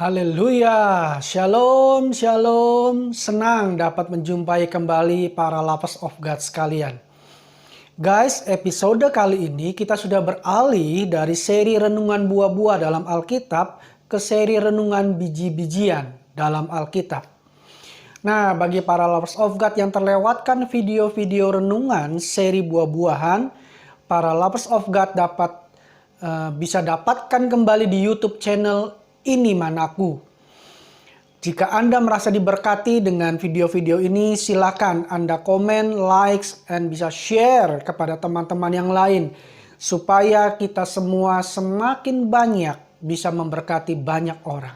Haleluya, shalom, shalom. Senang dapat menjumpai kembali para lovers of God sekalian. Guys, episode kali ini kita sudah beralih dari seri renungan buah-buah dalam Alkitab ke seri renungan biji-bijian dalam Alkitab. Nah, bagi para lovers of God yang terlewatkan video-video renungan seri buah-buahan, para lovers of God bisa dapatkan kembali di YouTube channel Ini Manaku. Jika Anda merasa diberkati dengan video-video ini, silakan Anda komen, likes, dan bisa share kepada teman-teman yang lain supaya kita semua semakin banyak bisa memberkati banyak orang.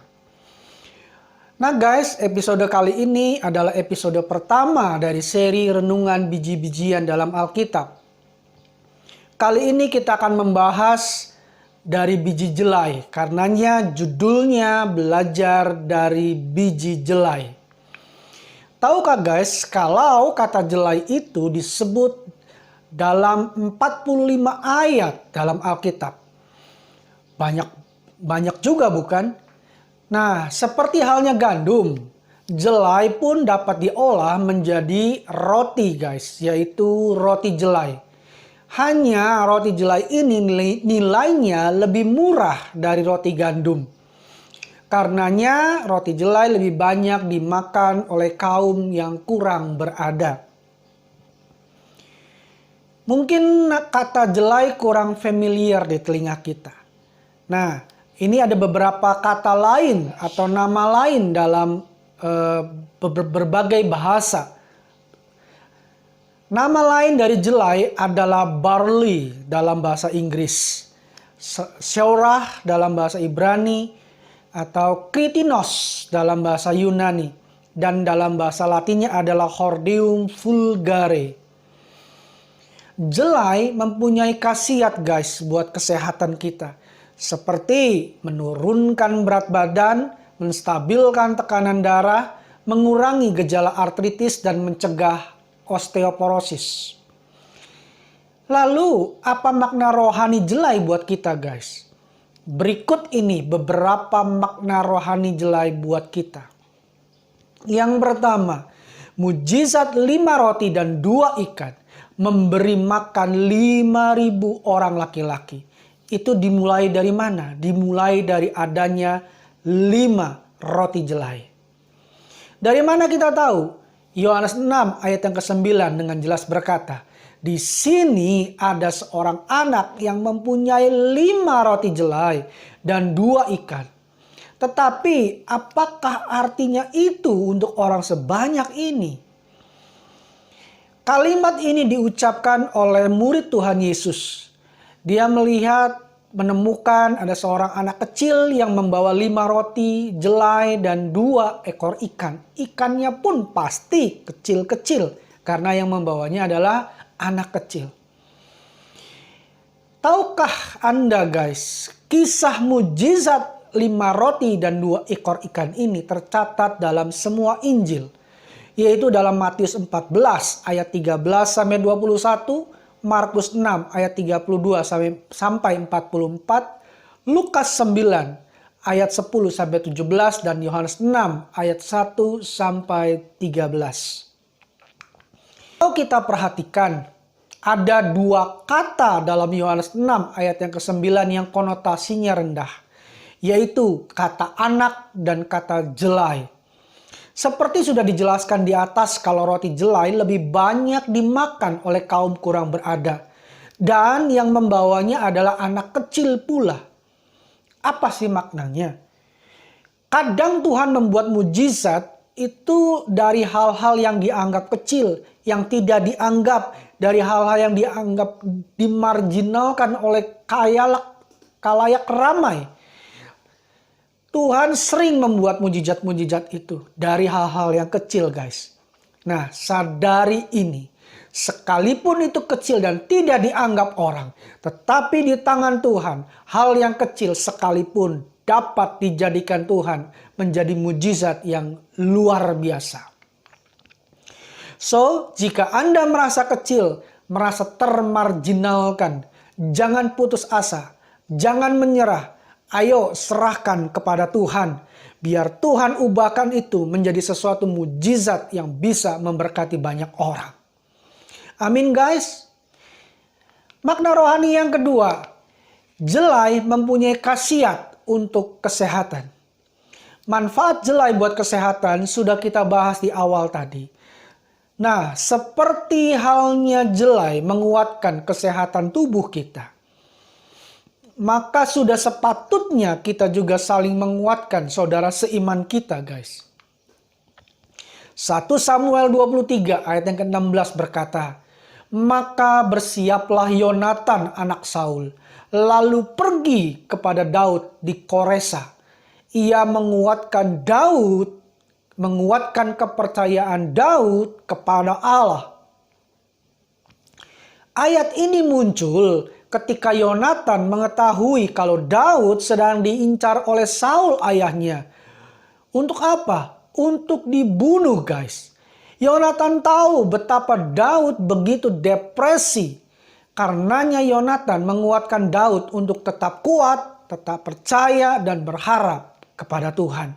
Nah guys, episode kali ini adalah episode pertama dari seri renungan biji-bijian dalam Alkitab. Kali ini kita akan membahas dari biji jelai, karenanya judulnya belajar dari biji jelai. Tahukah guys, kalau kata jelai itu disebut dalam 45 ayat dalam Alkitab. Banyak juga bukan? Nah, seperti halnya gandum, jelai pun dapat diolah menjadi roti guys, yaitu roti jelai. Hanya roti jelai ini nilainya lebih murah dari roti gandum. Karenanya roti jelai lebih banyak dimakan oleh kaum yang kurang berada. Mungkin kata jelai kurang familiar di telinga kita. Nah, ini ada beberapa kata lain atau nama lain dalam berbagai bahasa. Nama lain dari jelai adalah barley dalam bahasa Inggris, seorah dalam bahasa Ibrani, atau kritinos dalam bahasa Yunani, dan dalam bahasa Latinnya adalah hordeum vulgare. Jelai mempunyai khasiat guys buat kesehatan kita, seperti menurunkan berat badan, menstabilkan tekanan darah, mengurangi gejala artritis, dan mencegah osteoporosis. Lalu, apa makna rohani jelai buat kita guys? Berikut ini beberapa makna rohani jelai buat kita. Yang pertama, mujizat 5 roti dan 2 ikan memberi makan 5.000 orang laki-laki. Itu dimulai dari mana? Dimulai dari adanya 5 roti jelai. Dari mana kita tahu? Yohanes 6 ayat yang ke-9 dengan jelas berkata, di sini ada seorang anak yang mempunyai 5 roti jelai dan 2 ikan. Tetapi apakah artinya itu untuk orang sebanyak ini? Kalimat ini diucapkan oleh murid Tuhan Yesus. Dia menemukan ada seorang anak kecil yang membawa 5 roti, jelai, dan 2 ekor ikan. Ikannya pun pasti kecil-kecil karena yang membawanya adalah anak kecil. Tahukah Anda guys, kisah mujizat 5 roti dan 2 ekor ikan ini tercatat dalam semua Injil. Yaitu dalam Matius 14 ayat 13 sampai 21, Markus 6 ayat 32 sampai 44, Lukas 9 ayat 10 sampai 17, dan Yohanes 6 ayat 1 sampai 13. Kalau kita perhatikan, ada 2 kata dalam Yohanes 6 ayat yang ke-9 yang konotasinya rendah, yaitu kata anak dan kata jelai. Seperti sudah dijelaskan di atas, kalau roti jelai lebih banyak dimakan oleh kaum kurang berada. Dan yang membawanya adalah anak kecil pula. Apa sih maknanya? Kadang Tuhan membuat mujizat itu dari hal-hal yang dianggap kecil, yang tidak dianggap, dari hal-hal yang dianggap dimarginalkan oleh kalayak ramai. Tuhan sering membuat mujizat-mujizat itu dari hal-hal yang kecil guys. Nah, sadari ini. Sekalipun itu kecil dan tidak dianggap orang, tetapi di tangan Tuhan, hal yang kecil sekalipun dapat dijadikan Tuhan menjadi mujizat yang luar biasa. So, jika Anda merasa kecil, merasa termarginalkan, jangan putus asa, jangan menyerah. Ayo serahkan kepada Tuhan. Biar Tuhan ubahkan itu menjadi sesuatu mujizat yang bisa memberkati banyak orang. Amin guys. Makna rohani yang kedua. Jelai mempunyai khasiat untuk kesehatan. Manfaat jelai buat kesehatan sudah kita bahas di awal tadi. Nah, seperti halnya jelai menguatkan kesehatan tubuh kita, maka sudah sepatutnya kita juga saling menguatkan saudara seiman kita, guys. 1 Samuel 23 ayat yang ke-16 berkata, "Maka bersiaplah Yonatan anak Saul, lalu pergi kepada Daud di Koresa. Ia menguatkan kepercayaan Daud kepada Allah." Ayat ini muncul ketika Yonatan mengetahui kalau Daud sedang diincar oleh Saul ayahnya. Untuk apa? Untuk dibunuh, guys. Yonatan tahu betapa Daud begitu depresi. Karenanya Yonatan menguatkan Daud untuk tetap kuat, tetap percaya, dan berharap kepada Tuhan.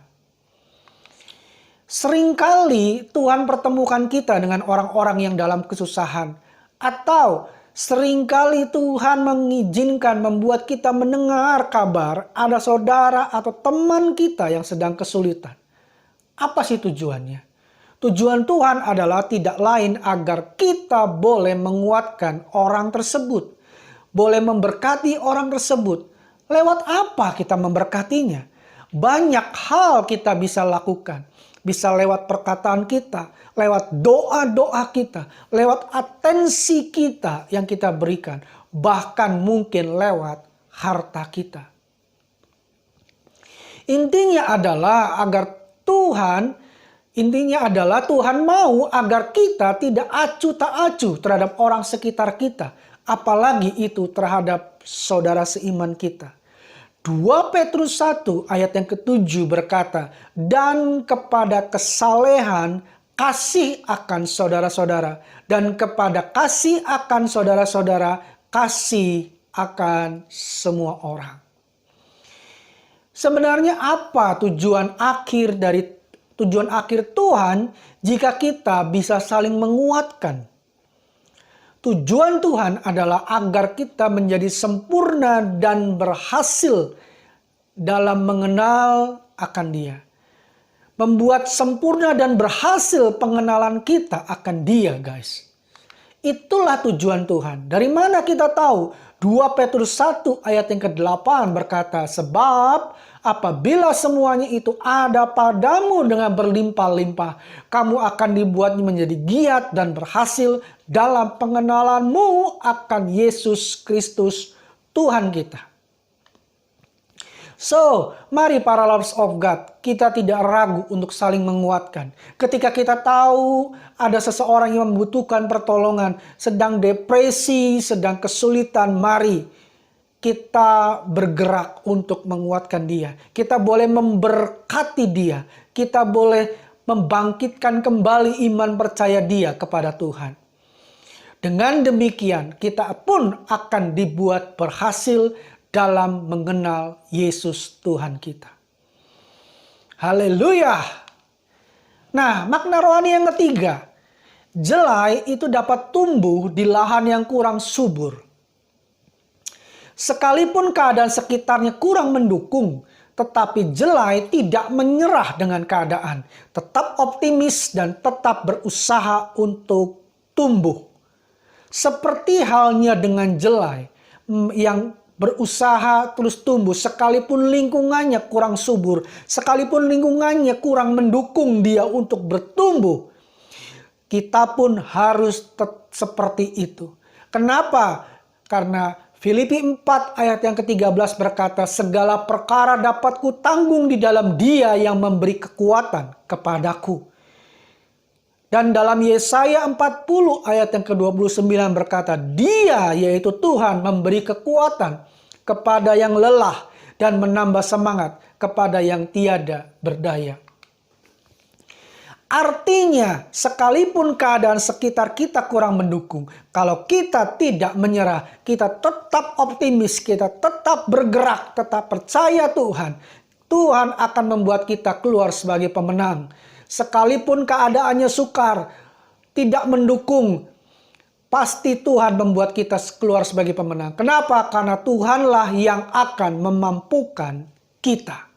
Seringkali Tuhan pertemukan kita dengan orang-orang yang dalam kesusahan. Atau seringkali Tuhan mengizinkan membuat kita mendengar kabar ada saudara atau teman kita yang sedang kesulitan. Apa sih tujuannya? Tujuan Tuhan adalah tidak lain agar kita boleh menguatkan orang tersebut. Boleh memberkati orang tersebut. Lewat apa kita memberkatinya? Banyak hal kita bisa lakukan. Bisa lewat perkataan kita, lewat doa-doa kita, lewat atensi kita yang kita berikan. Bahkan mungkin lewat harta kita. Intinya adalah Tuhan mau agar kita tidak acuh tak acuh terhadap orang sekitar kita. Apalagi itu terhadap saudara seiman kita. 2 Petrus 1 ayat yang ke-7 berkata, "Dan kepada kesalehan kasih akan saudara-saudara, dan kepada kasih akan saudara-saudara kasih akan semua orang." Sebenarnya apa tujuan akhir Tuhan jika kita bisa saling menguatkan? Tujuan Tuhan adalah agar kita menjadi sempurna dan berhasil dalam mengenal akan Dia. Membuat sempurna dan berhasil pengenalan kita akan Dia, guys. Itulah tujuan Tuhan. Dari mana kita tahu? 2 Petrus 1 ayat yang ke-8 berkata, "Sebab apabila semuanya itu ada padamu dengan berlimpah-limpah, kamu akan dibuatnya menjadi giat dan berhasil dalam pengenalanmu akan Yesus Kristus Tuhan kita." So, mari para lovers of God, kita tidak ragu untuk saling menguatkan. Ketika kita tahu ada seseorang yang membutuhkan pertolongan, sedang depresi, sedang kesulitan, mari kita bergerak untuk menguatkan dia. Kita boleh memberkati dia. Kita boleh membangkitkan kembali iman percaya dia kepada Tuhan. Dengan demikian, kita pun akan dibuat berhasil dalam mengenal Yesus Tuhan kita. Haleluya. Nah, makna rohani yang ketiga. Jelai itu dapat tumbuh di lahan yang kurang subur. Sekalipun keadaan sekitarnya kurang mendukung, tetapi jelai tidak menyerah dengan keadaan. Tetap optimis dan tetap berusaha untuk tumbuh. Seperti halnya dengan jelai yang berusaha terus tumbuh sekalipun lingkungannya kurang subur, sekalipun lingkungannya kurang mendukung dia untuk bertumbuh. Kita pun harus seperti itu. Kenapa? Karena Filipi 4 ayat yang ke-13 berkata, "Segala perkara dapat kutanggung di dalam Dia yang memberi kekuatan kepadaku." Dan dalam Yesaya 40 ayat yang ke-29 berkata, "Dia, yaitu Tuhan, memberi kekuatan kepada yang lelah dan menambah semangat kepada yang tiada berdaya." Artinya, sekalipun keadaan sekitar kita kurang mendukung, kalau kita tidak menyerah, kita tetap optimis, kita tetap bergerak, tetap percaya Tuhan, Tuhan akan membuat kita keluar sebagai pemenang. Sekalipun keadaannya sukar, tidak mendukung, pasti Tuhan membuat kita keluar sebagai pemenang. Kenapa? Karena Tuhanlah yang akan memampukan kita.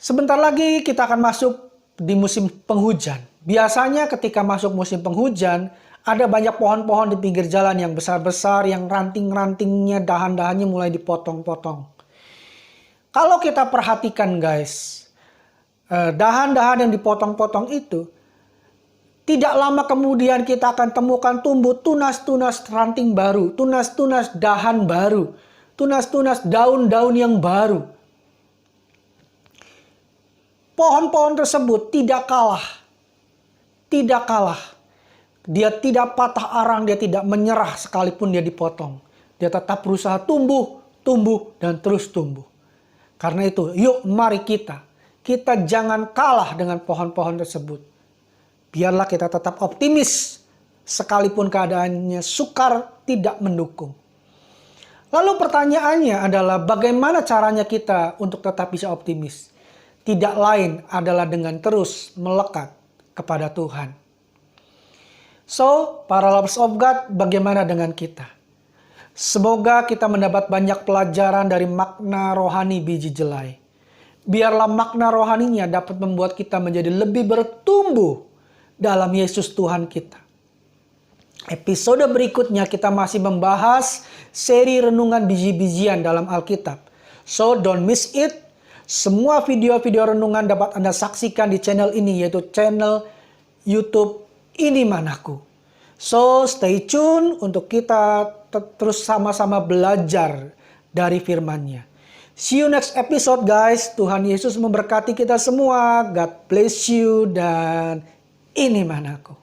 Sebentar lagi kita akan masuk di musim penghujan. Biasanya ketika masuk musim penghujan, ada banyak pohon-pohon di pinggir jalan yang besar-besar, yang ranting-rantingnya, dahan-dahannya mulai dipotong-potong. Kalau kita perhatikan guys, dahan-dahan yang dipotong-potong itu, tidak lama kemudian kita akan temukan tumbuh tunas-tunas ranting baru, tunas-tunas dahan baru, tunas-tunas daun-daun yang baru. Pohon-pohon tersebut tidak kalah. Tidak kalah. Dia tidak patah arang, dia tidak menyerah sekalipun dia dipotong. Dia tetap berusaha tumbuh, dan terus tumbuh. Karena itu, yuk mari kita jangan kalah dengan pohon-pohon tersebut. Biarlah kita tetap optimis, sekalipun keadaannya sukar tidak mendukung. Lalu pertanyaannya adalah bagaimana caranya kita untuk tetap bisa optimis? Tidak lain adalah dengan terus melekat kepada Tuhan. So, para lovers of God, bagaimana dengan kita? Semoga kita mendapat banyak pelajaran dari makna rohani biji jelai. Biarlah makna rohaninya dapat membuat kita menjadi lebih bertumbuh dalam Yesus Tuhan kita. Episode berikutnya kita masih membahas seri renungan biji-bijian dalam Alkitab. So, don't miss it. Semua video-video renungan dapat Anda saksikan di channel ini, yaitu channel YouTube Ini Manaku. So, stay tune untuk kita terus sama-sama belajar dari firman-Nya. See you next episode guys. Tuhan Yesus memberkati kita semua. God bless you dan Ini Manaku.